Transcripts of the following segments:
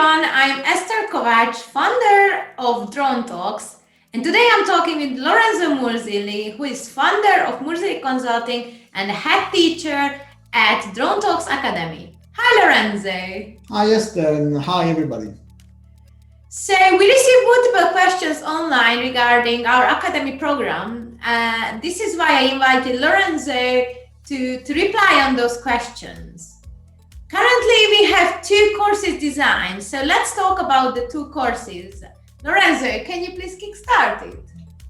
everyone, I'm Eszter Kovacs, founder of DroneTalks, and today I'm talking with Lorenzo Murzilli, who is founder of Murzilli Consulting and a head teacher at DroneTalks Academy. Hi Lorenzo. Hi Esther, and hi everybody. So we received multiple questions online regarding our academy program. This is why I invited Lorenzo to reply on those questions. Currently, we have 2 courses designed, so let's talk about the 2 courses. Lorenzo, can you please kickstart it?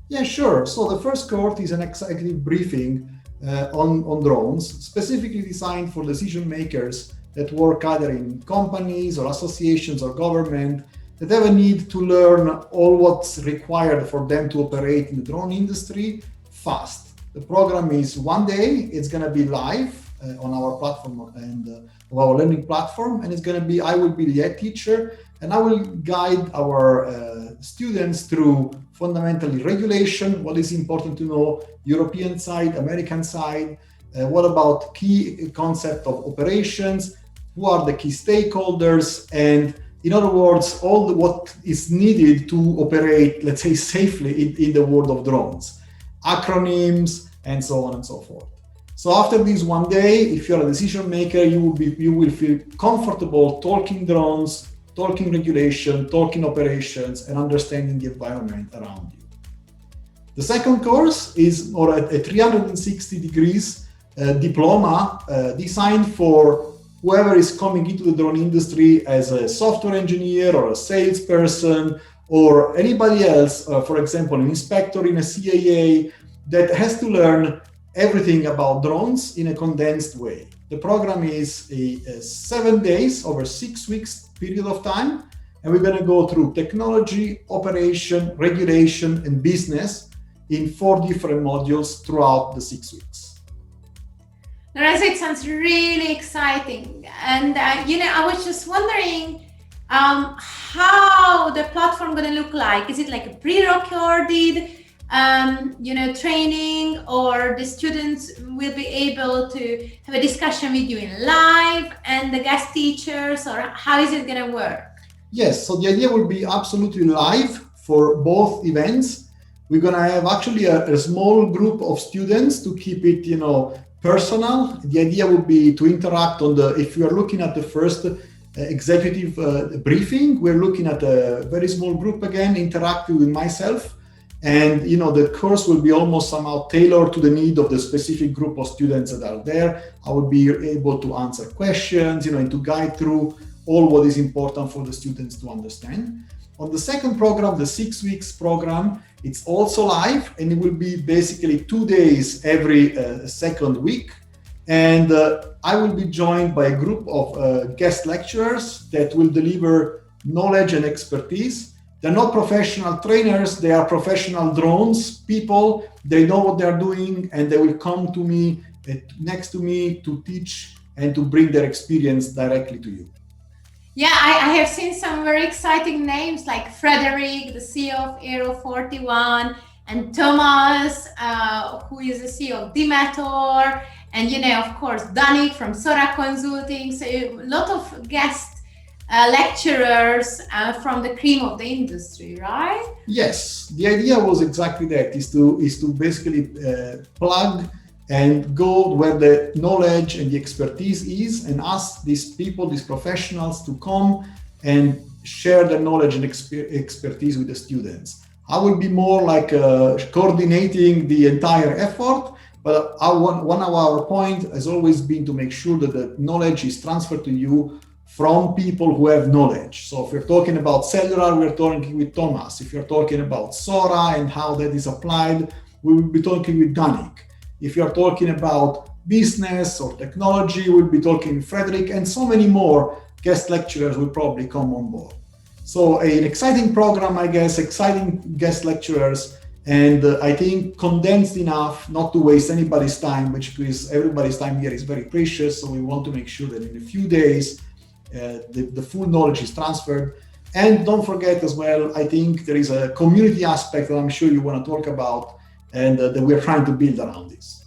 Yeah, sure. So the first course is an executive briefing on drones, specifically designed for decision makers that work either in companies or associations or government that have a need to learn all what's required for them to operate in the drone industry fast. The program is 1 day. It's going to be live on our platform and of our learning platform, and it's going to be, I will be the head teacher, and I will guide our students through fundamentally regulation, what is important to know, European side, American side, what about key concept of operations, who are the key stakeholders, and in other words, what is needed to operate, let's say, safely in the world of drones, acronyms, and so on and so forth. So after this 1 day, if you're a decision maker, you will feel comfortable talking drones, talking regulation, talking operations, and understanding the environment around you. The second course is more a 360 degrees diploma designed for whoever is coming into the drone industry as a software engineer or a salesperson or anybody else, for example, an inspector in a CAA that has to learn everything about drones in a condensed way. The program is a 7 days over 6 weeks period of time, and we're going to go through technology, operation, regulation, and business in 4 different modules throughout the 6 weeks. Lorenzo, it sounds really exciting, and I was just wondering how the platform going to look like. Is it like a pre-recorded training, or the students will be able to have a discussion with you in live and the guest teachers, or how is it going to work? Yes, so the idea will be absolutely live for both events. We're going to have actually a small group of students to keep it, personal. The idea would be to interact if you are looking at the first executive briefing, we're looking at a very small group again, interacting with myself. And the course will be almost somehow tailored to the need of the specific group of students that are there. I will be able to answer questions, and to guide through all what is important for the students to understand. On the second program, the 6 weeks program, it's also live, and it will be basically 2 days every second week. And I will be joined by a group of guest lecturers that will deliver knowledge and expertise. They're not professional trainers, they are professional drones people. They know what they're doing, and they will come to me, next to me, to teach and to bring their experience directly to you. Yeah, I have seen some very exciting names like Frederick, the CEO of Aero 41, and Thomas, who is the CEO of Demetor, and of course, Danik from Sora Consulting. So a lot of guests lecturers from the cream of the industry, right? Yes, the idea was exactly that, is to basically plug and go where the knowledge and the expertise is, and ask these people, these professionals, to come and share their knowledge and expertise with the students. I will be more like coordinating the entire effort, but one of our point has always been to make sure that the knowledge is transferred to you from people who have knowledge. So if we're talking about cellular, we're talking with Thomas. If you're talking about Sora and how that is applied, we will be talking with Danik. If you're talking about business or technology, we'll be talking with Frederick, and so many more guest lecturers will probably come on board. So an exciting program, I guess, exciting guest lecturers, and I think condensed enough not to waste anybody's time, because everybody's time here is very precious. So we want to make sure that in a few days, the full knowledge is transferred. And don't forget as well, I think there is a community aspect that I'm sure you want to talk about, and that we're trying to build around this.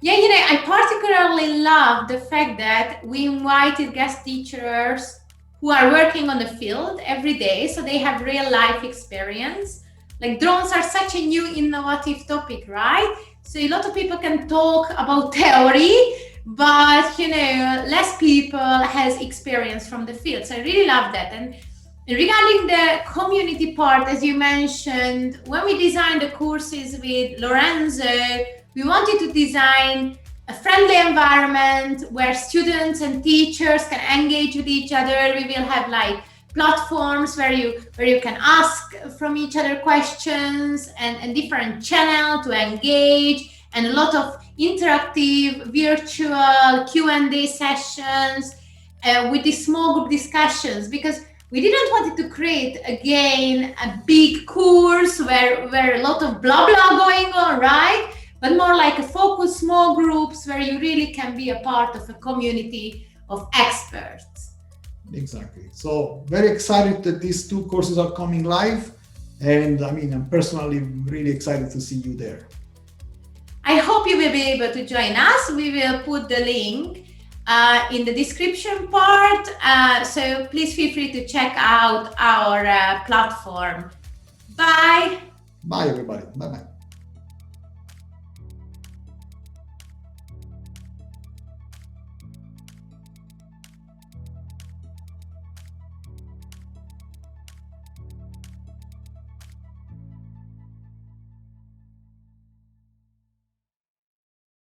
Yeah, I particularly love the fact that we invited guest teachers who who are working on the field every day, so they have real life experience. Like drones are such a new innovative topic, right? So a lot of people can talk about theory, but less people has experience from the field. So I really love that. And regarding the community part, as you mentioned, when we designed the courses with Lorenzo, we wanted to design a friendly environment where students and teachers can engage with each other. We will have like platforms where you can ask from each other questions and different channel to engage, and a lot of interactive virtual Q&A sessions with these small group discussions, because we didn't want to create again a big course where a lot of blah blah going on, right? But more like a focused small groups where you really can be a part of a community of experts. Exactly. So very excited that these two courses are coming live. And I mean, I'm personally really excited to see you there. I hope you will be able to join us. We will put the link in the description part. So please feel free to check out our platform. Bye. Bye, everybody. Bye-bye.